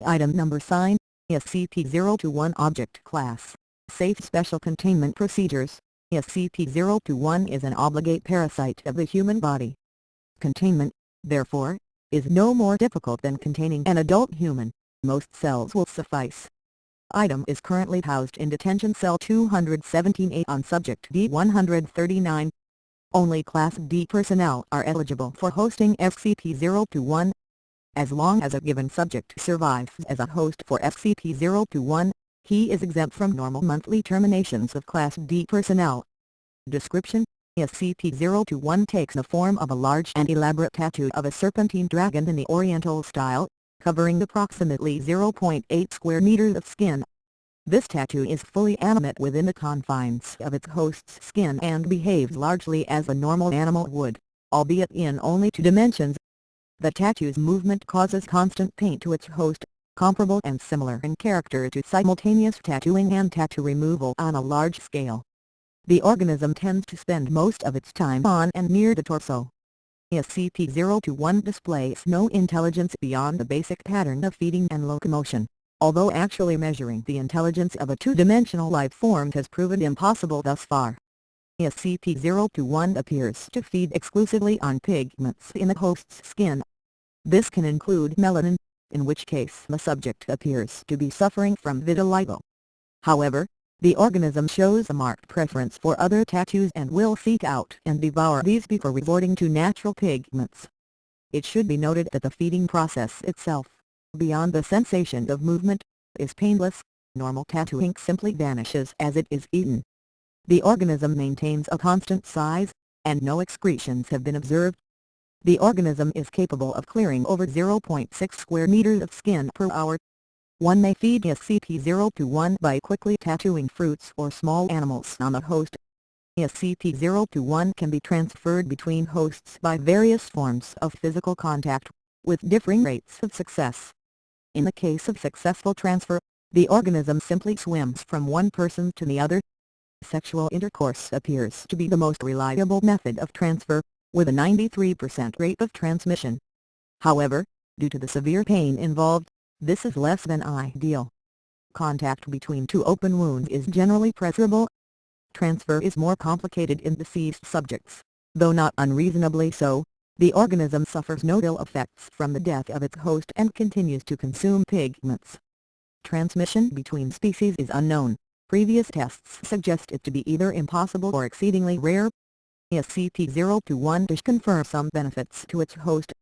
Item number sign, SCP-021 Object Class, Safe Special Containment Procedures. SCP-021 is an obligate parasite of the human body. Containment, therefore, is no more difficult than containing an adult human. Most cells will suffice. Item is currently housed in Detention Cell 217A on Subject D-139. Only Class D personnel are eligible for hosting SCP-021. As long as a given subject survives as a host for SCP-021, he is exempt from normal monthly terminations of Class D personnel. Description: SCP-021 takes the form of a large and elaborate tattoo of a serpentine dragon in the Oriental style, covering approximately 0.8 square meters of skin. This tattoo is fully animate within the confines of its host's skin and behaves largely as a normal animal would, albeit in only two dimensions. The tattoo's movement causes constant pain to its host, comparable and similar in character to simultaneous tattooing and tattoo removal on a large scale. The organism tends to spend most of its time on and near the torso. SCP-021 displays no intelligence beyond the basic pattern of feeding and locomotion, although actually measuring the intelligence of a two-dimensional life form has proven impossible thus far. SCP-021 appears to feed exclusively on pigments in the host's skin. This can include melanin, in which case the subject appears to be suffering from vitiligo. However, the organism shows a marked preference for other tattoos and will seek out and devour these before resorting to natural pigments. It should be noted that the feeding process itself, beyond the sensation of movement, is painless. Normal tattoo ink simply vanishes as it is eaten. The organism maintains a constant size, and no excretions have been observed. The organism is capable of clearing over 0.6 square meters of skin per hour. One may feed SCP-021 by quickly tattooing fruits or small animals on the host. SCP-021 can be transferred between hosts by various forms of physical contact, with differing rates of success. In the case of successful transfer, the organism simply swims from one person to the other. Sexual intercourse appears to be the most reliable method of transfer, with a 93% rate of transmission. However, due to the severe pain involved, this is less than ideal. Contact between two open wounds is generally preferable. Transfer is more complicated in deceased subjects, though not unreasonably so. The organism suffers no ill effects from the death of its host and continues to consume pigments. Transmission between species is unknown. Previous tests suggest it to be either impossible or exceedingly rare. SCP-021 does confer some benefits to its host.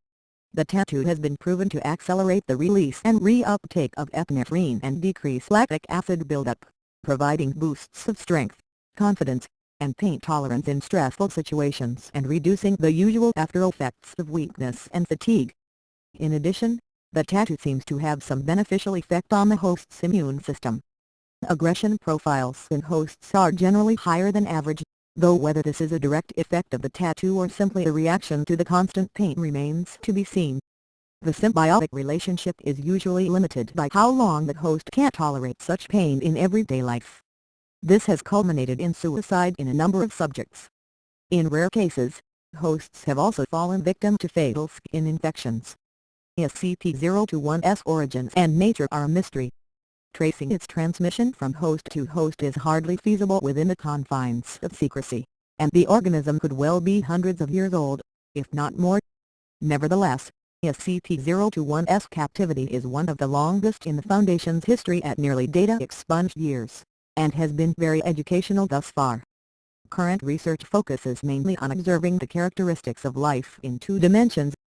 The tattoo has been proven to accelerate the release and reuptake of epinephrine and decrease lactic acid buildup, providing boosts of strength, confidence, and pain tolerance in stressful situations and reducing the usual after-effects of weakness and fatigue. In addition, the tattoo seems to have some beneficial effect on the host's immune system. Aggression profiles in hosts are generally higher than average, though whether this is a direct effect of the tattoo or simply a reaction to the constant pain remains to be seen. The symbiotic relationship is usually limited by how long the host can tolerate such pain in everyday life. This has culminated in suicide in a number of subjects. In rare cases, hosts have also fallen victim to fatal skin infections. SCP-021's origins and nature are a mystery. Tracing its transmission from host to host is hardly feasible within the confines of secrecy, and the organism could well be hundreds of years old, if not more. Nevertheless, SCP-021's captivity is one of the longest in the Foundation's history at nearly data expunged years, and has been very educational thus far. Current research focuses mainly on observing the characteristics of life in two dimensions,